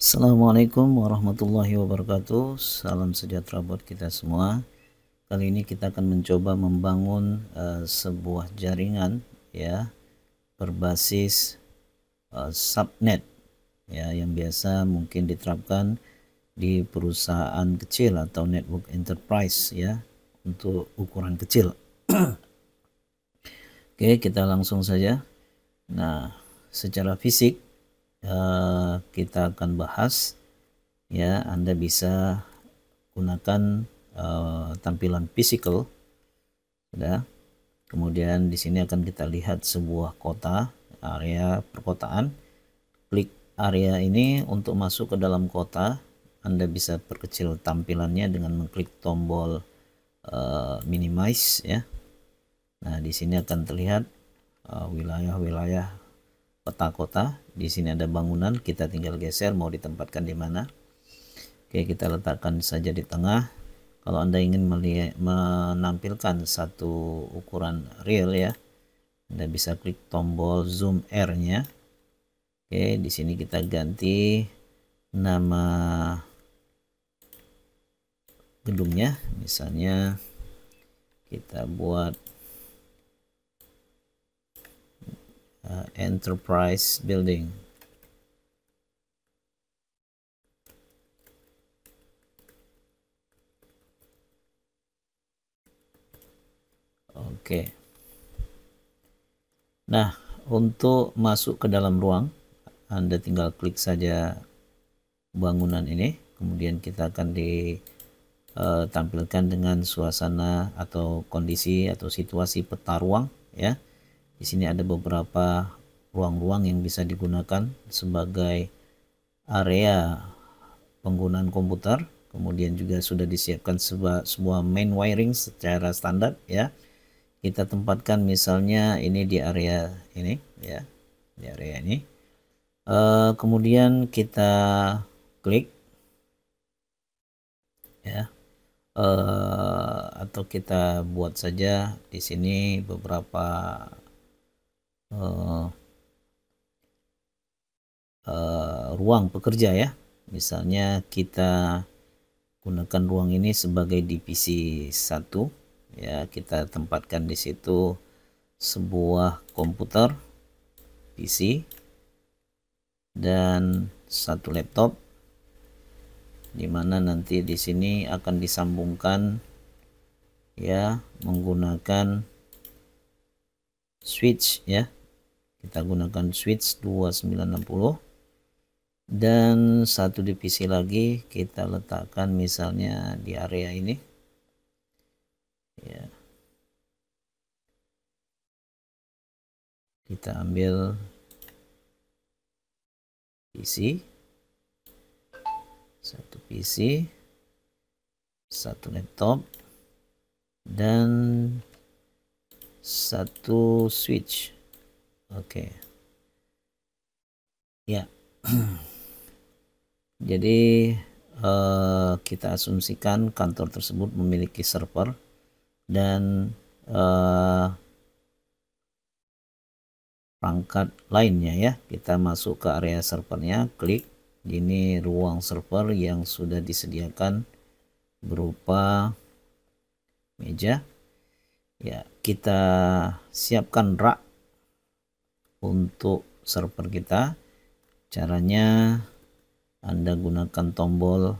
Assalamualaikum warahmatullahi wabarakatuh. Salam sejahtera buat kita semua. Kali ini kita akan mencoba membangun sebuah jaringan ya berbasis subnet ya yang biasa mungkin diterapkan di perusahaan kecil atau network enterprise ya untuk ukuran kecil. Oke, kita langsung saja. Nah, secara fisik kita akan bahas ya, Anda bisa gunakan tampilan physical sudah. Kemudian di sini akan kita lihat sebuah kota, area perkotaan. Klik area ini untuk masuk ke dalam kota. Anda bisa perkecil tampilannya dengan mengklik tombol minimize ya. Nah, di sini akan terlihat wilayah-wilayah peta kota. Di sini ada bangunan, kita tinggal geser mau ditempatkan di mana. Oke, kita letakkan saja di tengah. Kalau Anda ingin menampilkan satu ukuran real ya, Anda bisa klik tombol zoom R-nya. Oke, di sini kita ganti nama gedungnya, misalnya kita buat Enterprise Building. Oke. Nah, untuk masuk ke dalam ruang, Anda tinggal klik saja bangunan ini, kemudian kita akan ditampilkan dengan suasana atau kondisi atau situasi peta ruang ya. Di sini ada beberapa ruang-ruang yang bisa digunakan sebagai area penggunaan komputer. Kemudian juga sudah disiapkan sebuah main wiring secara standar ya. Kita tempatkan misalnya ini di area ini ya, di area ini. Kemudian kita klik ya, atau kita buat saja di sini beberapa ruang pekerja ya. Misalnya kita gunakan ruang ini sebagai divisi 1 ya, kita tempatkan di situ sebuah komputer PC dan satu laptop, dimana nanti di sini akan disambungkan ya menggunakan switch ya. Kita gunakan switch 2960 dan satu divisi lagi kita letakkan misalnya di area ini ya. Kita ambil PC, satu PC, satu laptop dan satu switch. Oke ya. Jadi kita asumsikan kantor tersebut memiliki server dan perangkat lainnya ya. Kita masuk ke area servernya, klik ini ruang server yang sudah disediakan berupa meja ya. Kita siapkan rak untuk server kita. Caranya Anda gunakan tombol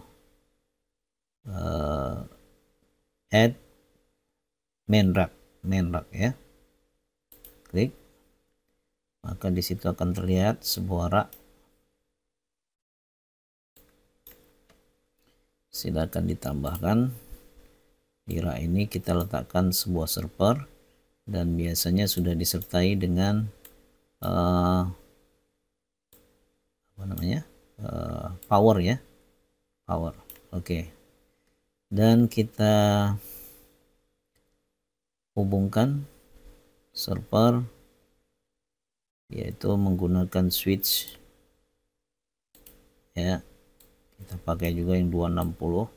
add main rack ya. Klik, maka di situ akan terlihat sebuah rak. Silakan ditambahkan. Di rak ini kita letakkan sebuah server dan biasanya sudah disertai dengan power ya, power. Oke. Dan kita hubungkan server yaitu menggunakan switch ya. Kita pakai juga yang 260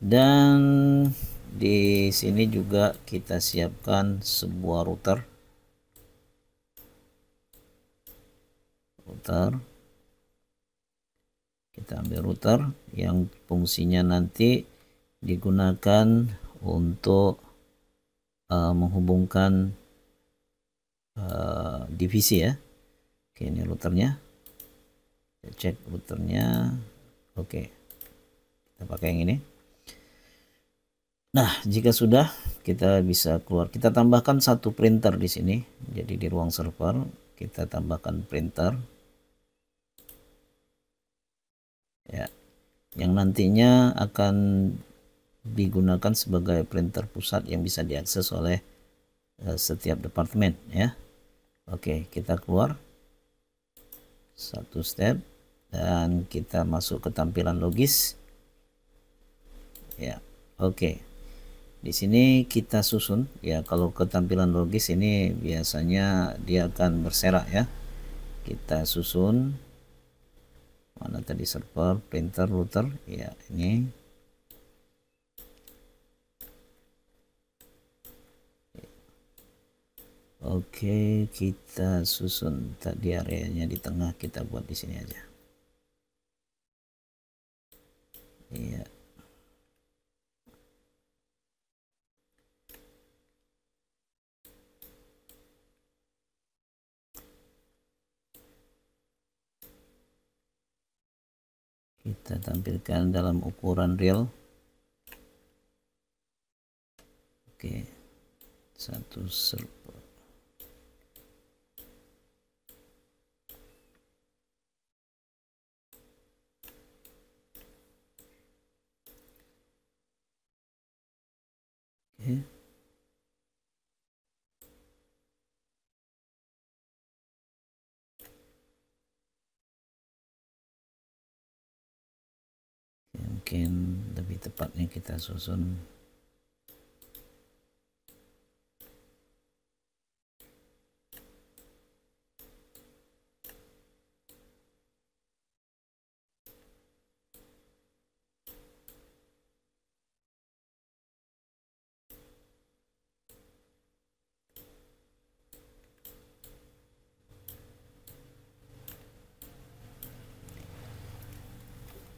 dan di sini juga kita siapkan sebuah router kita ambil router yang fungsinya nanti digunakan untuk menghubungkan divisi ya. Oke, ini routernya, kita cek routernya. Oke, kita pakai yang ini. Nah, jika sudah, kita bisa keluar. Kita tambahkan satu printer di sini. Jadi di ruang server kita tambahkan printer ya, yang nantinya akan digunakan sebagai printer pusat yang bisa diakses oleh setiap departemen ya. Oke, kita keluar satu step dan kita masuk ke tampilan logis ya. Oke, di sini kita susun ya. Kalau ke tampilan logis ini biasanya dia akan berserak ya. Kita susun, mana tadi, server, printer, router ya, ini. Oke, kita susun tadi areanya di tengah, kita buat di sini aja. Iya. Kita tampilkan dalam ukuran real. Oke, satu server. Oke. Mungkin lebih tepatnya kita susun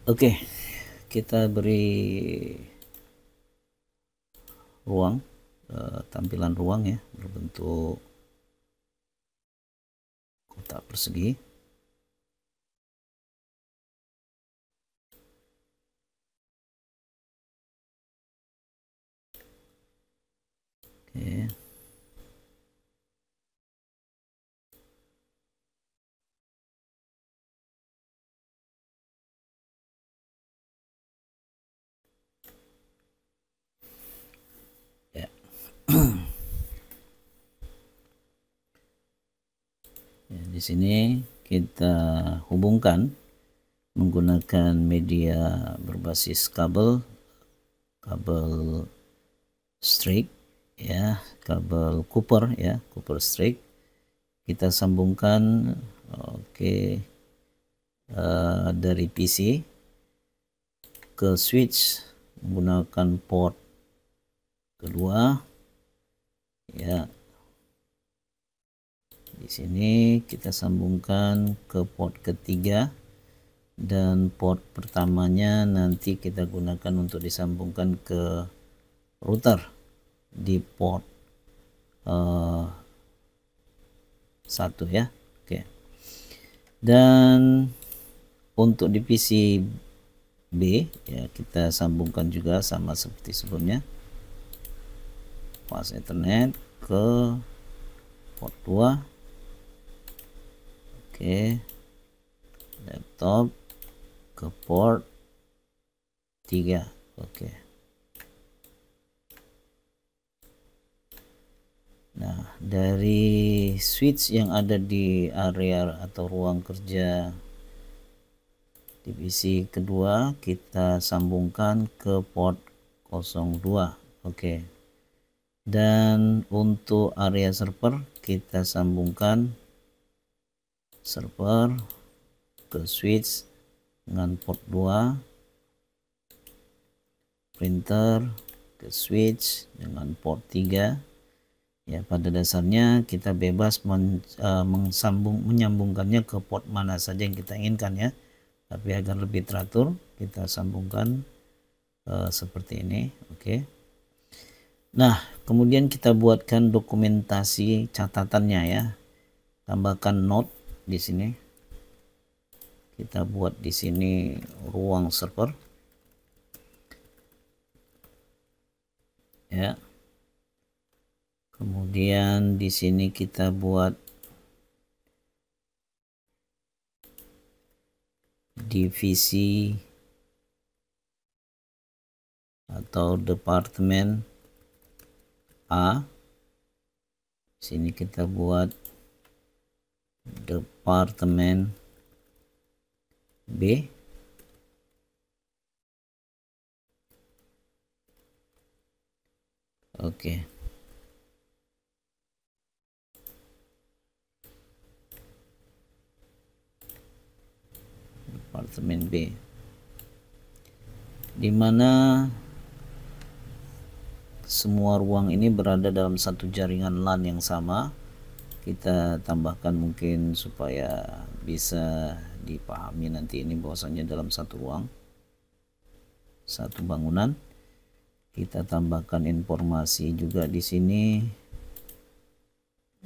oke. Kita beri ruang, tampilan ruang ya, berbentuk kotak persegi. Oke. Ya. Ya, di sini kita hubungkan menggunakan media berbasis kabel straight ya, kabel Cooper ya, Cooper straight. Kita sambungkan dari PC ke switch menggunakan port kedua ya. Di sini kita sambungkan ke port ketiga, dan port pertamanya nanti kita gunakan untuk disambungkan ke router di port 1 ya. Oke. Dan untuk di PC B ya, kita sambungkan juga sama seperti sebelumnya, fast Ethernet ke port 2. Oke, laptop ke port 3. Oke. Nah, dari switch yang ada di area atau ruang kerja divisi kedua kita sambungkan ke port 02. Oke. Dan untuk area server kita sambungkan server ke switch dengan port 2, printer ke switch dengan port 3 ya. Pada dasarnya kita bebas menyambungkannya ke port mana saja yang kita inginkan ya. Tapi agar lebih teratur kita sambungkan seperti ini. Oke. Nah, kemudian kita buatkan dokumentasi catatannya ya. Tambahkan note di sini. Kita buat di sini ruang server. Ya. Kemudian di sini kita buat divisi atau departemen A. Sini kita buat departemen B. Oke. Departemen B. Di mana semua ruang ini berada dalam satu jaringan LAN yang sama. Kita tambahkan mungkin supaya bisa dipahami nanti ini bahwasanya dalam satu ruang, satu bangunan. Kita tambahkan informasi juga di sini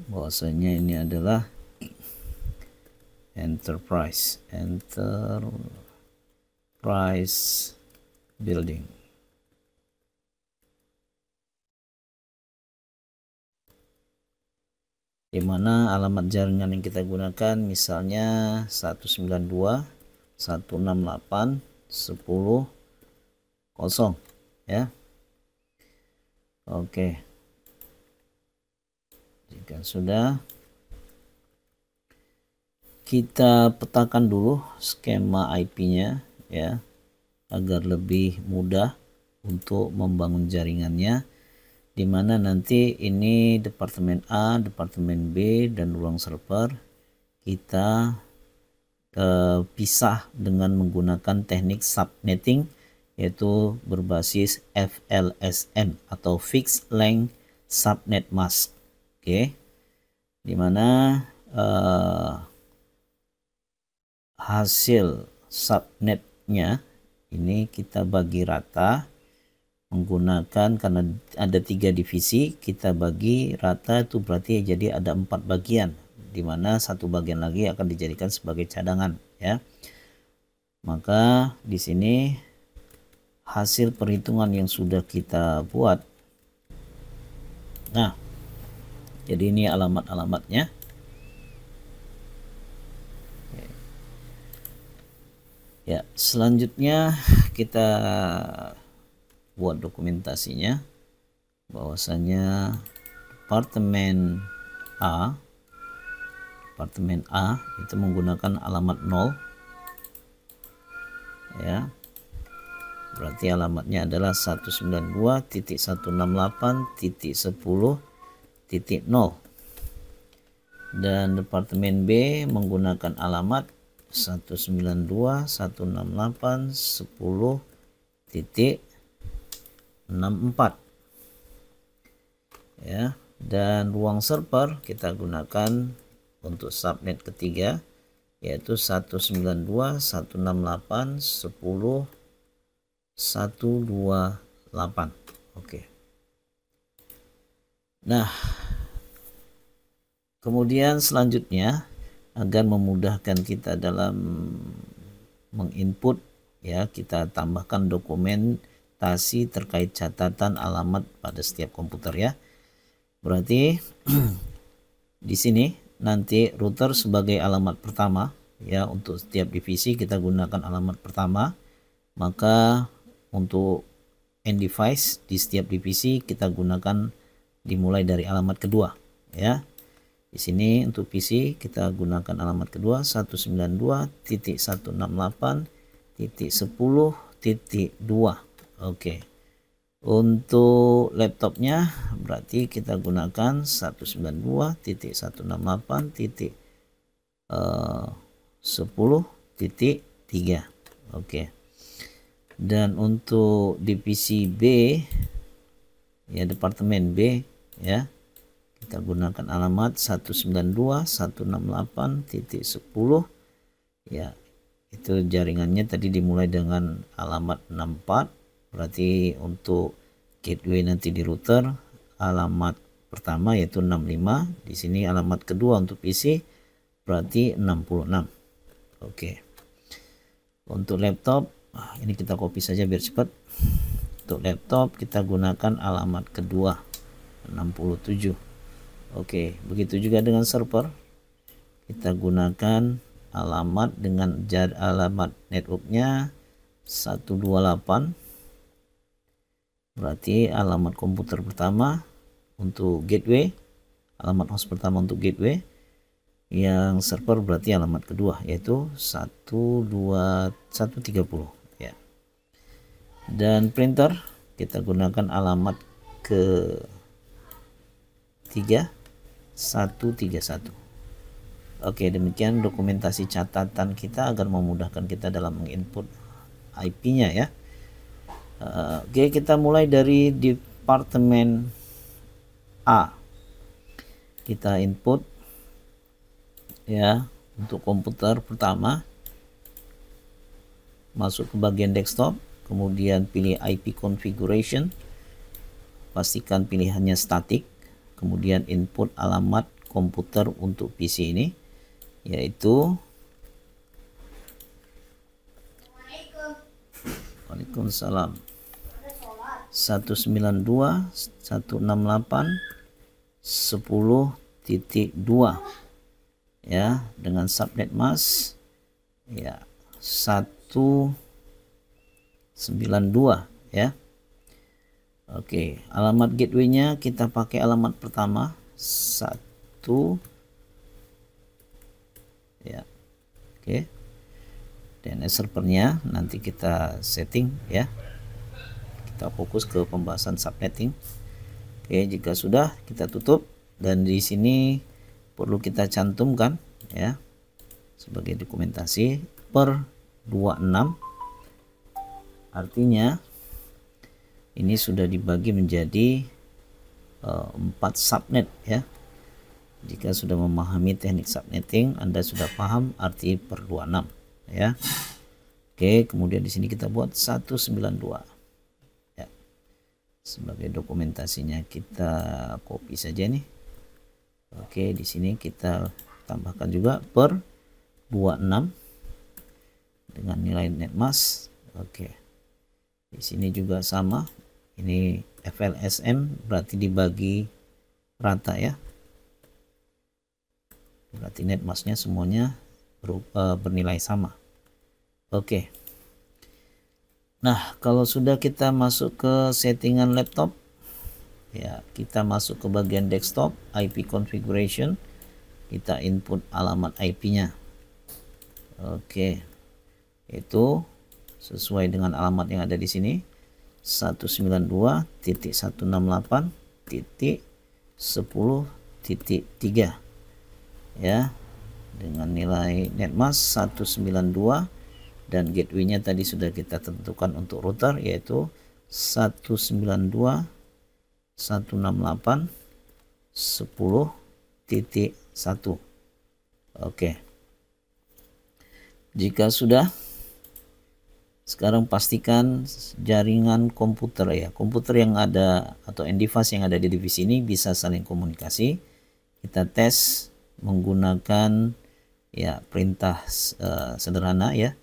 bahwasanya ini adalah enterprise building. Di mana alamat jaringan yang kita gunakan misalnya 192.168.10.0 ya. Oke. Jika sudah, kita petakan dulu skema IP-nya ya, agar lebih mudah untuk membangun jaringannya, di mana nanti ini departemen A, departemen B, dan ruang server kita pisah dengan menggunakan teknik subnetting, yaitu berbasis FLSM atau Fixed Length Subnet Mask. Oke, di mana hasil subnetnya ini kita bagi rata menggunakan, karena ada 3 divisi, kita bagi rata, itu berarti jadi ada 4 bagian, di mana 1 bagian lagi akan dijadikan sebagai cadangan ya. Maka di sini hasil perhitungan yang sudah kita buat. Nah, jadi ini alamat-alamatnya. Ya, selanjutnya kita buat dokumentasinya bahwasanya departemen A itu menggunakan alamat 0 ya, berarti alamatnya adalah 192.168.10.0, dan departemen B menggunakan alamat 192.168.10.64 ya. Dan ruang server kita gunakan untuk subnet ketiga, yaitu 192.168.10.128. Oke. Nah, kemudian selanjutnya, agar memudahkan kita dalam menginput ya, kita tambahkan dokumentasi terkait catatan alamat pada setiap komputer ya. Berarti di sini nanti router sebagai alamat pertama ya, untuk setiap divisi kita gunakan alamat pertama. Maka untuk end device di setiap divisi kita gunakan dimulai dari alamat kedua ya. Di sini untuk PC kita gunakan alamat kedua 192.168.10.2. Oke. Untuk laptopnya berarti kita gunakan 192.168.10.3. Oke. Dan untuk divisi B ya, departemen B ya, kita gunakan alamat 192.168.10 ya, Itu jaringannya tadi dimulai dengan alamat 64, berarti untuk gateway nanti di router alamat pertama yaitu 65, di sini alamat kedua untuk PC berarti 66. Oke. Untuk laptop ini kita copy saja biar cepat. Untuk laptop kita gunakan alamat kedua 67. Oke, begitu juga dengan server. Kita gunakan alamat dengan alamat networknya 128, berarti alamat komputer pertama untuk gateway, alamat host pertama untuk gateway. Yang server berarti alamat kedua yaitu 12130 ya. Dan printer kita gunakan alamat ke 3131. Oke, demikian dokumentasi catatan kita agar memudahkan kita dalam menginput IP-nya ya. Oke, kita mulai dari departemen A. Kita input ya, untuk komputer pertama masuk ke bagian desktop, kemudian pilih IP configuration, pastikan pilihannya static, kemudian input alamat komputer untuk PC ini yaitu Waalaikumsalam 192.168.10.2 ya, dengan subnet mask ya 192 ya. Oke, alamat gateway-nya kita pakai alamat pertama 1 ya. Oke. DNS servernya nanti kita setting ya. Kita fokus ke pembahasan subnetting. Oke, jika sudah kita tutup, dan di sini perlu kita cantumkan ya sebagai dokumentasi per 26, artinya ini sudah dibagi menjadi 4 subnet ya. Jika sudah memahami teknik subnetting, Anda sudah paham arti per 26 ya. Oke, kemudian di sini kita buat 192 ya. Sebagai dokumentasinya kita copy saja nih. Oke, di sini kita tambahkan juga per 26 dengan nilai netmask. Oke. Di sini juga sama. Ini FLSM berarti dibagi rata ya. Berarti netmasknya semuanya bernilai sama. Oke. Nah, kalau sudah kita masuk ke settingan laptop ya, kita masuk ke bagian desktop, IP configuration, kita input alamat IP-nya. Oke, itu sesuai dengan alamat yang ada di sini 192.168.10.3 ya, dengan nilai netmask 192, dan gateway-nya tadi sudah kita tentukan untuk router yaitu 192.168.10.1. Oke. Jika sudah, sekarang pastikan jaringan komputer ya, komputer yang ada atau device yang ada di divisi ini bisa saling komunikasi. Kita tes menggunakan ya perintah sederhana ya.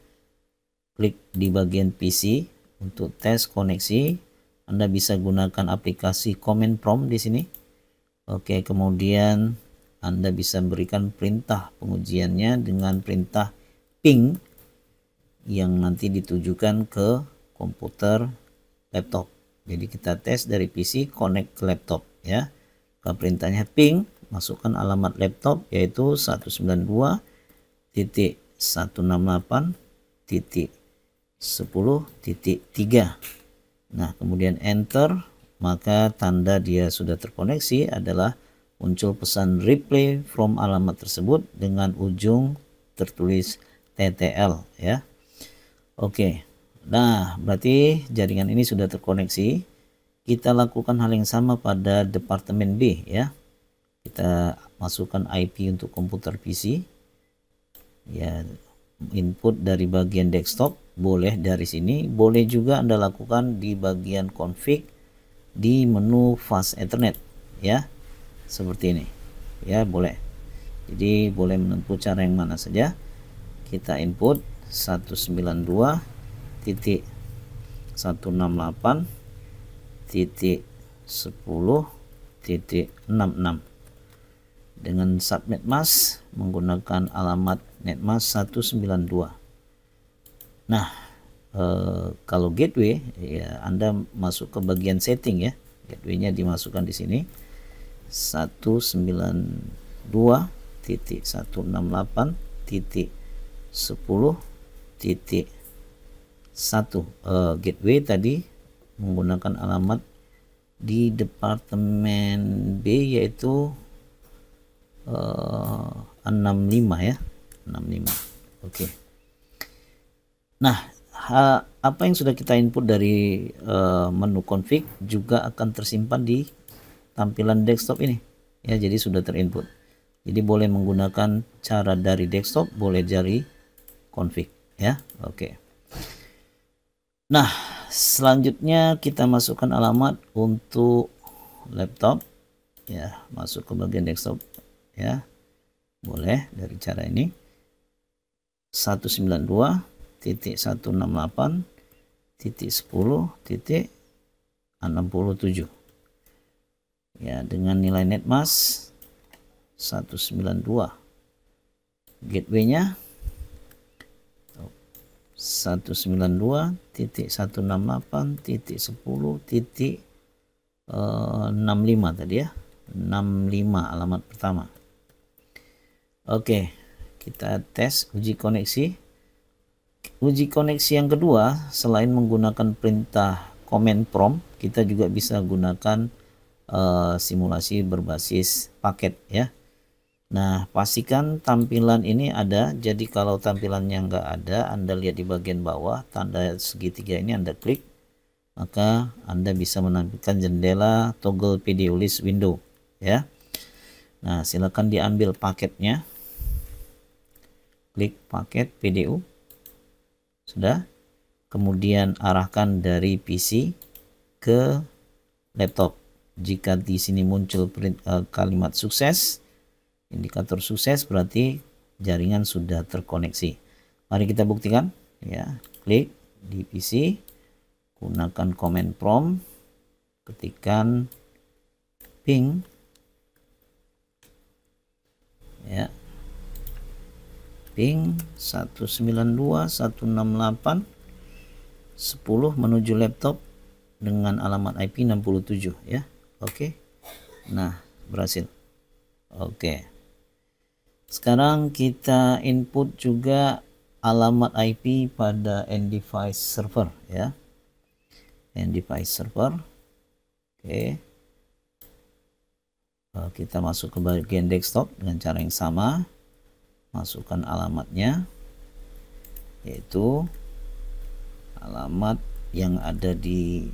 Klik di bagian PC untuk tes koneksi. Anda bisa gunakan aplikasi command prompt di sini. Oke, kemudian Anda bisa berikan perintah pengujiannya dengan perintah ping yang nanti ditujukan ke komputer laptop. Jadi kita tes dari PC connect ke laptop ya. Kalau perintahnya ping, masukkan alamat laptop yaitu 192.168.10.3. Nah, kemudian enter, maka tanda dia sudah terkoneksi adalah muncul pesan replay from alamat tersebut dengan ujung tertulis TTL ya. Oke. Nah, berarti jaringan ini sudah terkoneksi. Kita lakukan hal yang sama pada departemen B ya. Kita masukkan IP untuk komputer PC. Ya, input dari bagian desktop, boleh dari sini, boleh juga Anda lakukan di bagian config di menu fast Ethernet ya, seperti ini ya, boleh. Jadi boleh menempuh cara yang mana saja. Kita input 192.168.10.66 dengan subnet mask menggunakan alamat netmask 192. Nah, kalau gateway ya Anda masuk ke bagian setting ya. Gateway-nya dimasukkan di sini 192.168.10.1. Gateway tadi menggunakan alamat di departemen B yaitu 65 ya, 65. Oke. Nah, apa yang sudah kita input dari menu config juga akan tersimpan di tampilan desktop ini ya, jadi sudah terinput. Jadi boleh menggunakan cara dari desktop, boleh dari config ya. Oke. Nah, selanjutnya kita masukkan alamat untuk laptop ya, masuk ke bagian desktop ya, boleh dari cara ini 192.168.10.67 ya, dengan nilai netmask 192. Gateway-nya 192.168.10.65 tadi ya, 65 alamat pertama. Oke, kita tes uji koneksi. Uji koneksi yang kedua, selain menggunakan perintah command prompt, kita juga bisa gunakan simulasi berbasis paket ya. Nah, pastikan tampilan ini ada. Jadi kalau tampilannya nggak ada, Anda lihat di bagian bawah tanda segitiga ini, Anda klik, maka Anda bisa menampilkan jendela toggle PDU list window ya. Nah, silakan diambil paketnya, klik paket PDU, sudah, kemudian arahkan dari PC ke laptop. Jika di sini muncul kalimat sukses, indikator sukses, berarti jaringan sudah terkoneksi. Mari kita buktikan ya. Klik di PC, gunakan command prompt, ketikkan ping ya, ping 192.168.10 menuju laptop dengan alamat IP 67 ya. Oke. Nah, berhasil. Oke. Sekarang kita input juga alamat IP pada end device server ya. End device server. Oke. Kita masuk ke bagian desktop dengan cara yang sama. Masukkan alamatnya, yaitu alamat yang ada di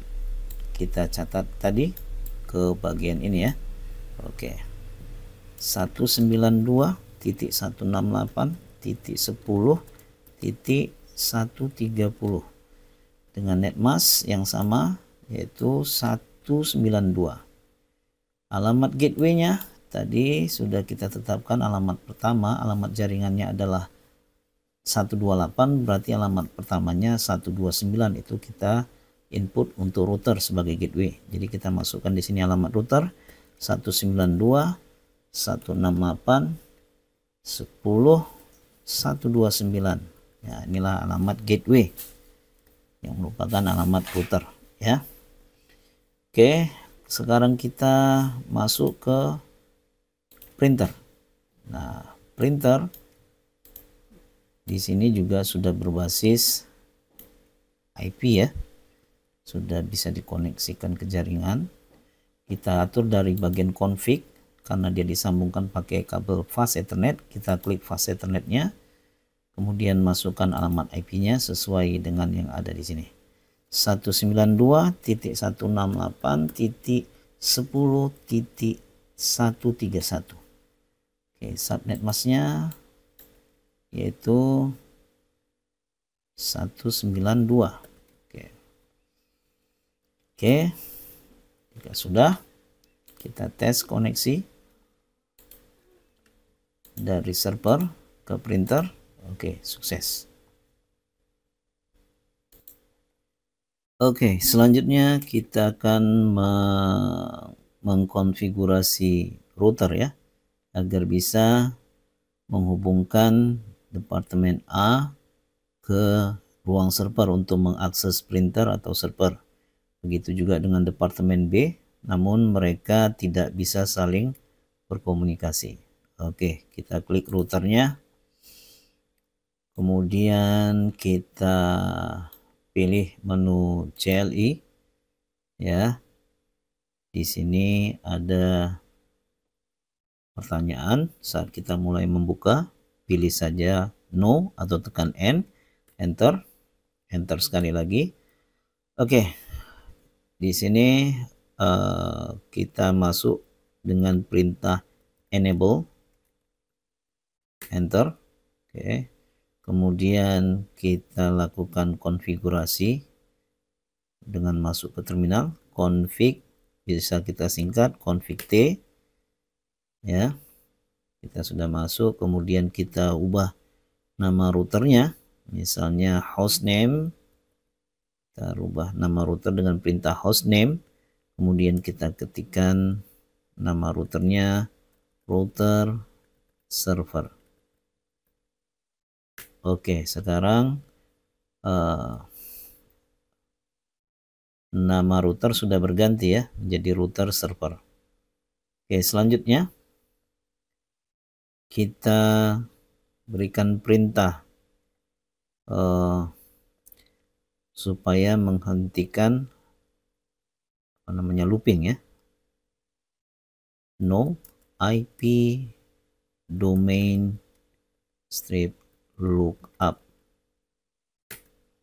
kita catat tadi ke bagian ini ya. Oke. 192.168.10.130 dengan netmask yang sama yaitu 192. Alamat gateway-nya tadi sudah kita tetapkan. Alamat pertama, alamat jaringannya adalah 128, berarti alamat pertamanya 129, itu kita input untuk router sebagai gateway. Jadi kita masukkan di sini alamat router 192.168.10.129. Ya, inilah alamat gateway yang merupakan alamat router ya. Oke, sekarang kita masuk ke printer. Nah, printer di sini juga sudah berbasis IP ya. Sudah bisa dikoneksikan ke jaringan. Kita atur dari bagian config, karena dia disambungkan pakai kabel fast Ethernet, kita klik fast Ethernet-nya. Kemudian masukkan alamat IP-nya sesuai dengan yang ada di sini. 192.168.10.131. Oke, subnet masknya yaitu 192. Oke, jika sudah, kita tes koneksi dari server ke printer. Oke, sukses. Oke, selanjutnya kita akan mengkonfigurasi router ya, agar bisa menghubungkan departemen A ke ruang server untuk mengakses printer atau server. Begitu juga dengan departemen B, namun mereka tidak bisa saling berkomunikasi. Oke, kita klik routernya. Kemudian kita pilih menu CLI ya. Di sini ada pertanyaan saat kita mulai membuka, pilih saja no atau tekan N, enter sekali lagi. Oke. Di sini kita masuk dengan perintah enable, enter. Oke. Kemudian kita lakukan konfigurasi dengan masuk ke terminal, config, bisa kita singkat config T ya. Kita sudah masuk, kemudian kita ubah nama routernya, misalnya hostname. Kita rubah nama router dengan perintah hostname, kemudian kita ketikkan nama routernya router server. Oke, sekarang nama router sudah berganti ya menjadi router server. Oke, selanjutnya kita berikan perintah supaya menghentikan looping ya. No IP domain strip lookup.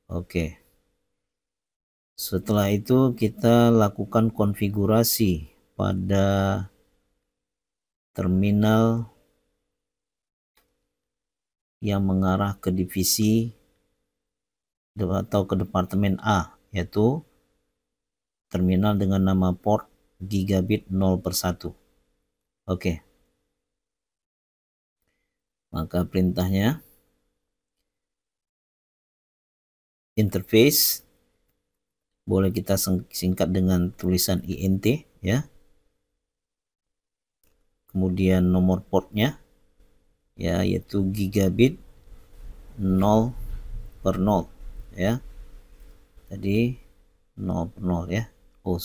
Oke. Setelah itu kita lakukan konfigurasi pada terminal yang mengarah ke divisi atau ke departemen A, yaitu terminal dengan nama port gigabit 0/1. Oke. Maka perintahnya interface boleh kita singkat dengan tulisan INT ya. Kemudian nomor portnya ya, yaitu gigabit 0/0 ya. Tadi 0/0 ya. Oh,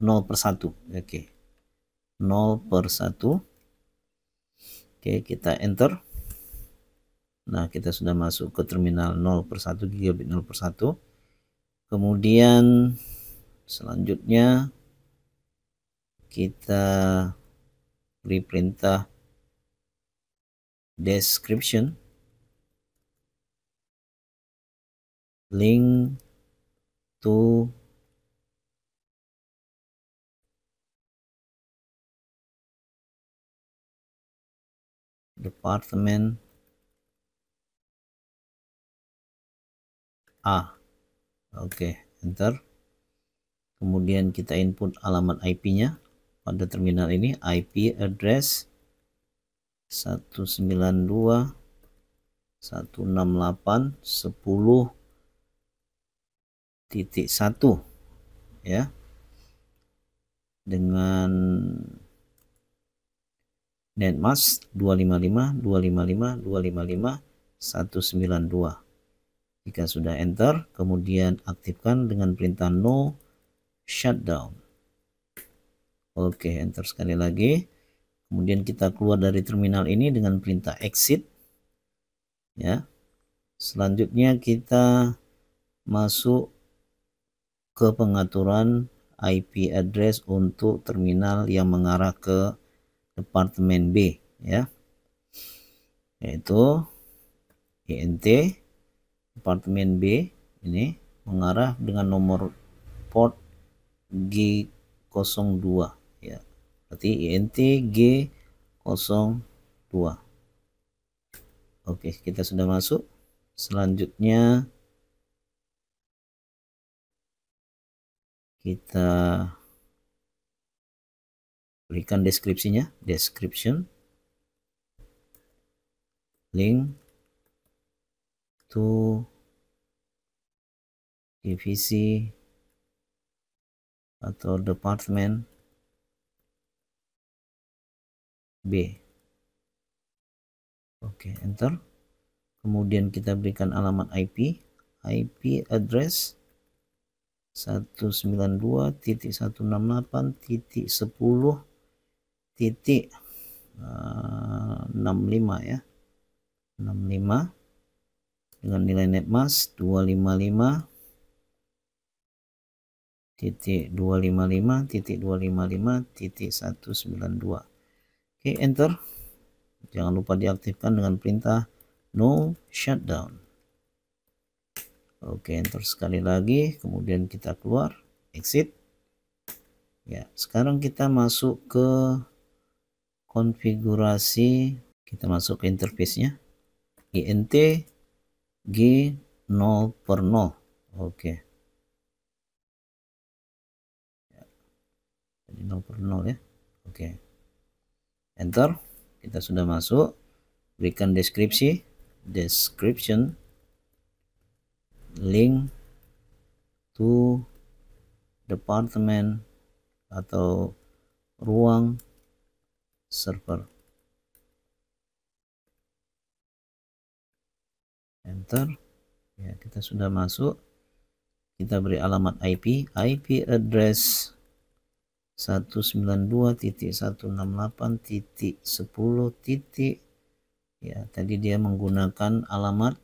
0/1. Oke. 0/1. Oke, kita enter. Nah, kita sudah masuk ke terminal 0/1, gigabit 0/1. Kemudian selanjutnya kita beri perintah description link to departemen A. Oke, enter. Kemudian kita input alamat IP-nya pada terminal ini, IP address 192.168.10.1 ya, dengan netmask 255.255.255.192. Jika sudah enter, kemudian aktifkan dengan perintah no shutdown. Oke, enter sekali lagi. Kemudian kita keluar dari terminal ini dengan perintah exit ya. Selanjutnya kita masuk ke pengaturan IP address untuk terminal yang mengarah ke departemen B ya, yaitu INT departemen B ini mengarah dengan nomor port G02 ya, berarti INT G02. Oke, kita sudah masuk. Selanjutnya kita berikan deskripsinya, description link to divisi atau departemen B. Oke, enter. Kemudian kita berikan alamat IP address 192.168.10.65 ya. 65 dengan nilai netmask 255.255.192. Oke, enter. Jangan lupa diaktifkan dengan perintah no shutdown. Oke, enter sekali lagi, kemudian kita keluar, exit. Ya, sekarang kita masuk ke konfigurasi, kita masuk ke interface-nya. INT G 0/0. Oke. Jadi 0/0 ya. Oke. Enter. Kita sudah masuk. Berikan description link to department atau ruang server. Enter. Ya, kita sudah masuk. Kita beri alamat IP address 192.168.10. Ya, tadi dia menggunakan alamat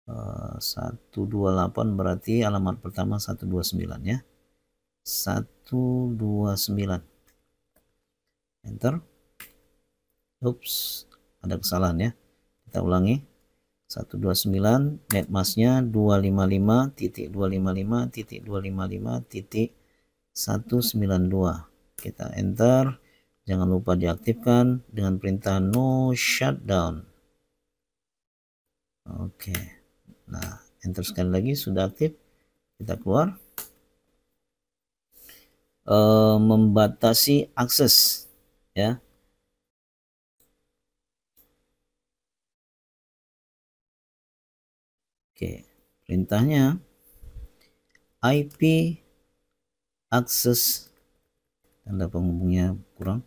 128, berarti alamat pertama 129 ya. 129. Enter. Ups, ada kesalahan ya. Kita ulangi. 129, netmasknya 255.255.255.192. Kita enter. Jangan lupa diaktifkan dengan perintah no shutdown. Oke. Nah, enter sekali lagi, sudah aktif. Kita keluar. Membatasi akses ya. Oke, perintahnya IP access, tanda penghubungnya kurang,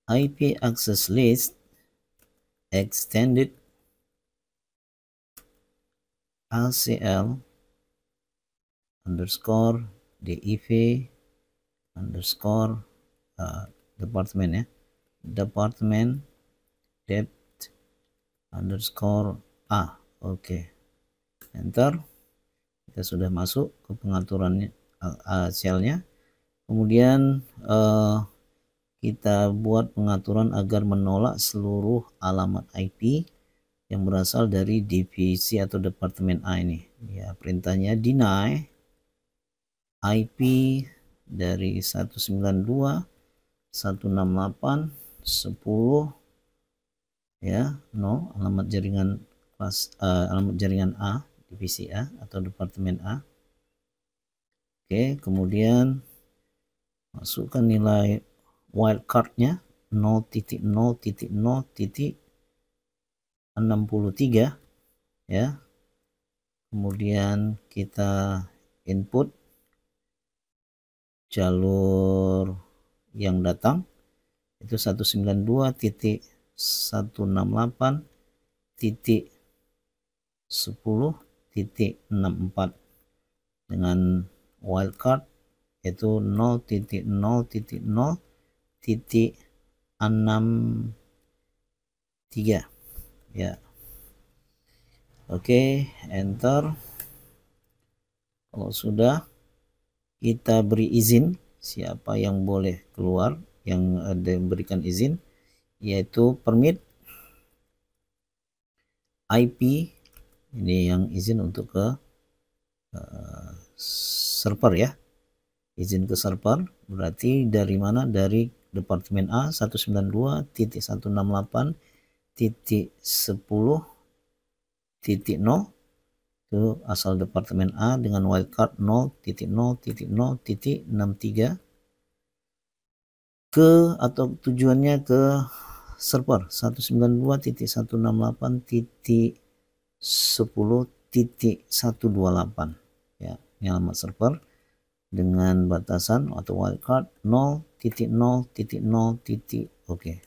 IP access list extended ACL underscore div underscore departemen ya, departemen depth underscore A. Oke. Enter. Kita sudah masuk ke pengaturannya ACL-nya. Kemudian kita buat pengaturan agar menolak seluruh alamat IP yang berasal dari divisi atau departemen A ini. Ya, perintahnya deny IP dari 192.168.10 ya, no, alamat jaringan alamat jaringan A, divisi A atau departemen A. Oke, kemudian masukkan nilai wildcard-nya 0.0.0.63 ya. Kemudian kita input jalur yang datang itu 192.168.10.64 dengan wildcard yaitu 0.0.0.63 ya. Oke, enter. Kalau sudah, kita beri izin siapa yang boleh keluar, yang diberikan izin, yaitu permit IP, ini yang izin untuk ke server ya, izin ke server, berarti dari mana? Dari departemen A 192.168.10 titik 0 itu asal departemen A dengan wildcard 0.0.0.63 ke atau tujuannya ke server 192.168.10.128 ya, ini alamat server dengan batasan atau wildcard 0.0.0. Oke,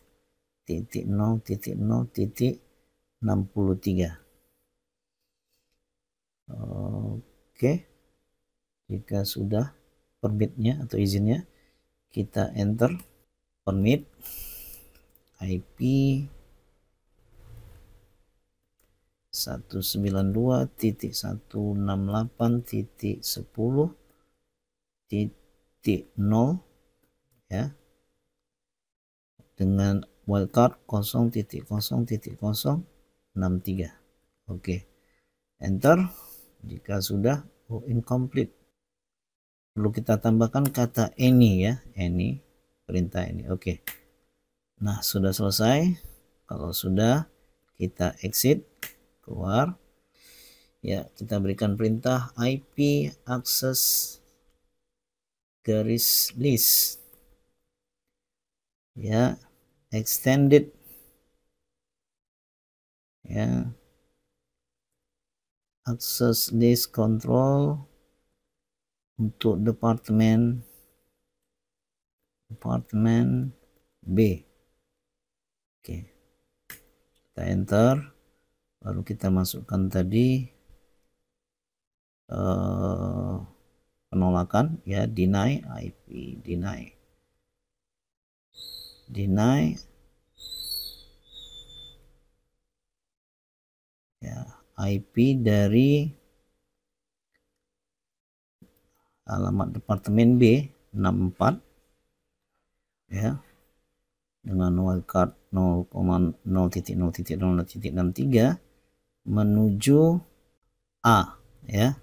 titik 0.0.63. Oke, jika sudah permitnya atau izinnya, kita enter permit IP 192.168.10.0 ya, dengan wildcard 0.0.063. Oke, enter. Jika sudah, incomplete, perlu kita tambahkan kata any ya, any, perintah ini. Oke, nah sudah selesai. Kalau sudah, kita exit, keluar ya, kita berikan perintah IP access garis list ya, extended ya, access list control untuk departemen B. Oke, kita enter, baru kita masukkan tadi penolakan ya, deny IP, deny ya, IP dari alamat departemen B 64 ya, dengan wildcard 0.0.0.0.63 menuju A ya,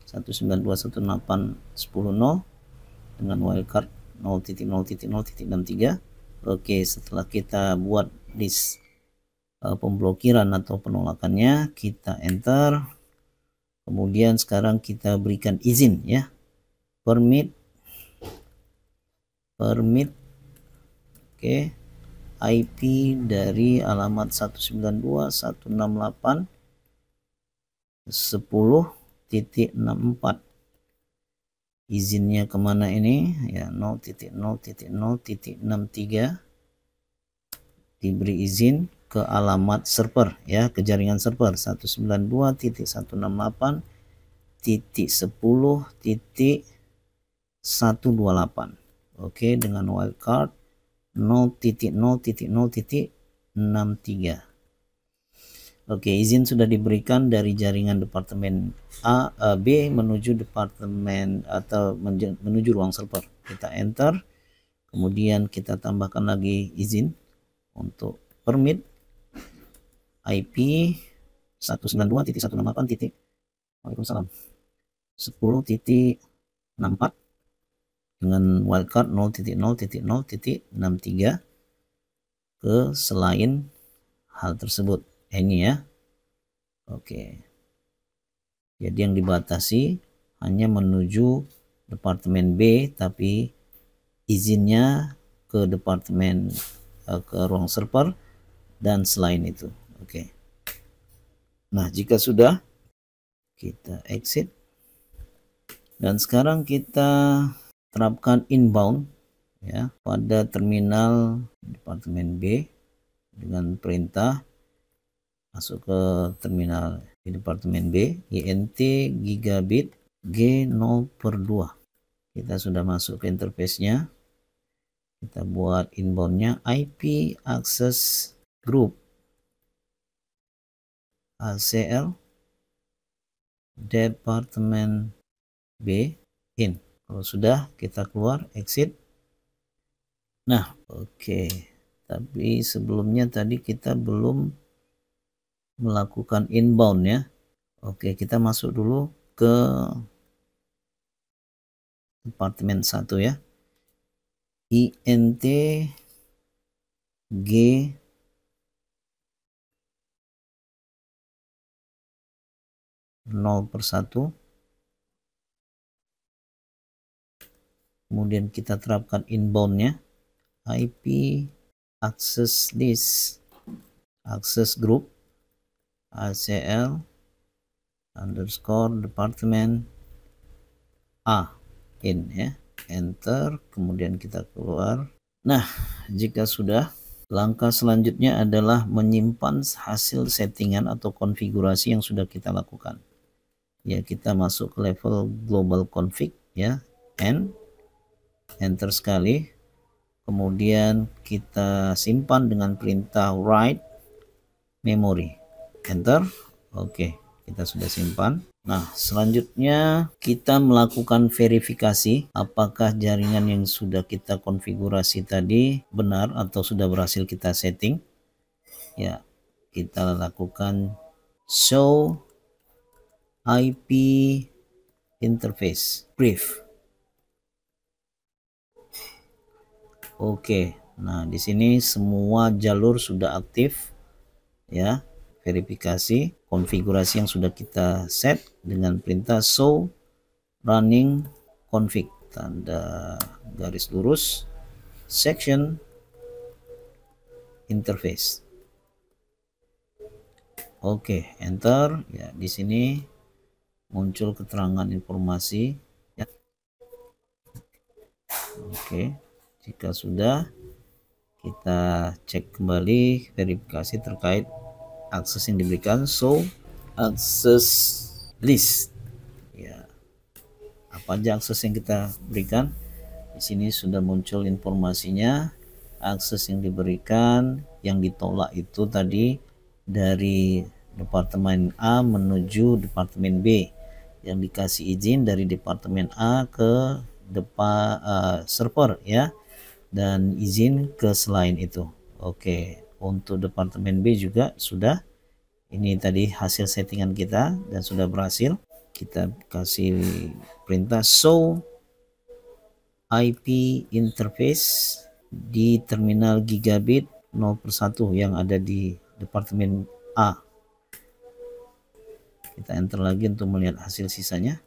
192.168.10.0 dengan wildcard 0.0.0.63. Oke, setelah kita buat list pemblokiran atau penolakannya, kita enter. Kemudian sekarang kita berikan izin ya, permit oke, IP dari alamat 192.168.10.64. izinnya kemana ini ya, 0.0.0.63 diberi izin ke alamat server ya, ke jaringan server 192.168.10.128. oke, dengan wildcard 0.0.0.63. oke, izin sudah diberikan dari jaringan departemen B menuju departemen atau menuju ruang server. Kita enter, kemudian kita tambahkan lagi izin untuk permit IP 192.168.10.64 dengan wildcard 0.0.0.63 ke selain hal tersebut ini ya. Oke, jadi yang dibatasi hanya menuju departemen B, tapi izinnya ke departemen ke ruang server dan selain itu. Oke, nah jika sudah, kita exit dan sekarang kita terapkan inbound ya pada terminal departemen B dengan perintah masuk ke terminal di departemen B INT gigabit G0/2. kita sudah masuk ke interface-nya. Kita buat inbound-nya IP access group ACL departemen B in. Kalau sudah, kita keluar, exit. Nah, oke. Tapi sebelumnya tadi kita belum melakukan inbound ya. Oke, kita masuk dulu ke departemen 1 ya. INT G 0/1. Kemudian kita terapkan inbound-nya, IP access list, access group, ACL underscore departemen A in ya, enter, kemudian kita keluar. Nah, jika sudah, langkah selanjutnya adalah menyimpan hasil settingan atau konfigurasi yang sudah kita lakukan. Ya, kita masuk ke level global config ya, enter sekali, kemudian kita simpan dengan perintah write memory, enter. Oke, kita sudah simpan. Nah, selanjutnya kita melakukan verifikasi apakah jaringan yang sudah kita konfigurasi tadi benar atau sudah berhasil kita setting. Ya, kita lakukan show IP interface brief. Oke, nah di sini semua jalur sudah aktif ya. Verifikasi konfigurasi yang sudah kita set dengan perintah show running config, tanda garis lurus, section interface. Oke, enter ya. Di sini muncul keterangan informasi ya. Oke, jika sudah, kita cek kembali verifikasi terkait akses yang diberikan, show access list ya. Apa aja akses yang kita berikan? Di sini sudah muncul informasinya. Akses yang diberikan, yang ditolak itu tadi dari departemen A menuju departemen B, yang dikasih izin dari departemen A ke server ya, dan izin ke selain itu. Oke, untuk departemen B juga sudah, ini tadi hasil settingan kita dan sudah berhasil. Kita kasih perintah show IP interface di terminal gigabit 0/1 yang ada di departemen A. Kita enter lagi untuk melihat hasil sisanya.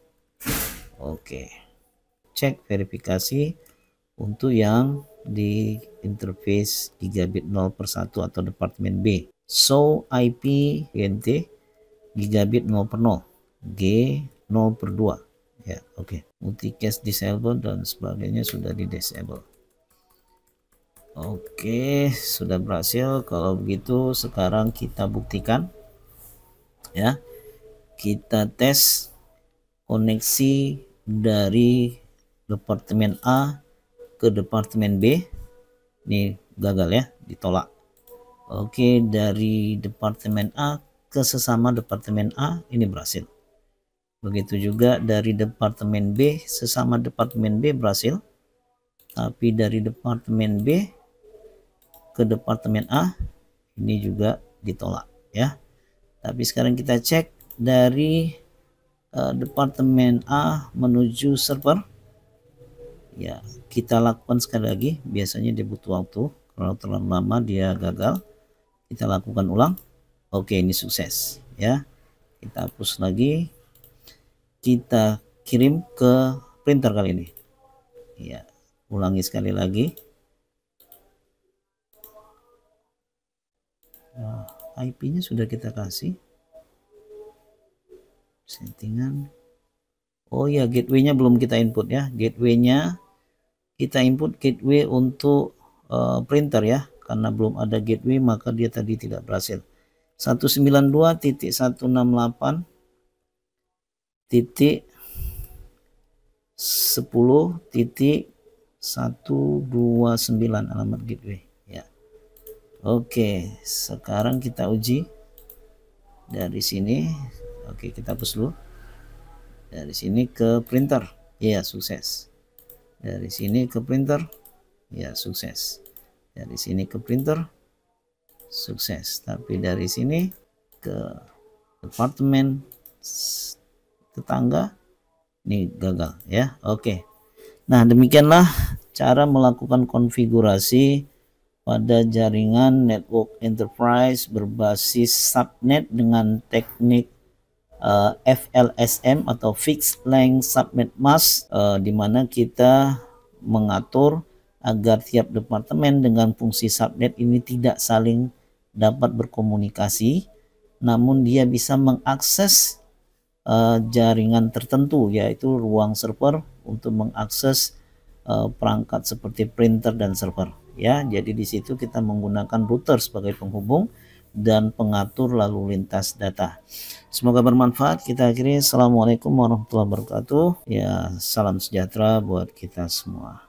Oke, cek verifikasi untuk yang di interface gigabit 0/1 atau departemen B. Show IP GNT gigabit 0/0, G 0/2 ya. Oke, multicast disable dan sebagainya sudah di disable. Oke, sudah berhasil. Kalau begitu sekarang kita buktikan ya. Kita tes koneksi dari departemen A ke departemen B. Ini gagal ya, ditolak. Oke, dari departemen A ke sesama departemen A ini berhasil. Begitu juga dari departemen B sesama departemen B berhasil. Tapi dari departemen B ke departemen A ini juga ditolak ya. Tapi sekarang kita cek dari departemen A menuju server. Ya, kita lakukan sekali lagi. Biasanya dia butuh waktu. Kalau terlalu lama dia gagal. Kita lakukan ulang. Oke, ini sukses ya. Kita hapus lagi. Kita kirim ke printer kali ini. Ya, ulangi sekali lagi. Nah, IP-nya sudah kita kasih. Settingan. Oh ya, gateway-nya belum kita input ya. Gateway-nya kita input gateway untuk printer ya, karena belum ada gateway maka dia tadi tidak berhasil. 192.168.10.129 alamat gateway ya. Oke, sekarang kita uji dari sini. Oke, kita hapus dulu. Dari sini ke printer ya, sukses. Dari sini ke printer ya, sukses. Dari sini ke printer sukses. Tapi dari sini ke departemen tetangga ini gagal ya. Oke, nah demikianlah cara melakukan konfigurasi pada jaringan network enterprise berbasis subnet dengan teknik FLSM atau Fixed Length Subnet Mask, di mana kita mengatur agar tiap departemen dengan fungsi subnet ini tidak saling dapat berkomunikasi, namun dia bisa mengakses jaringan tertentu, yaitu ruang server untuk mengakses perangkat seperti printer dan server. Ya, jadi di situ kita menggunakan router sebagai penghubung dan pengatur lalu lintas data. Semoga bermanfaat. Kita akhiri. Assalamualaikum warahmatullahi wabarakatuh. Ya, salam sejahtera buat kita semua.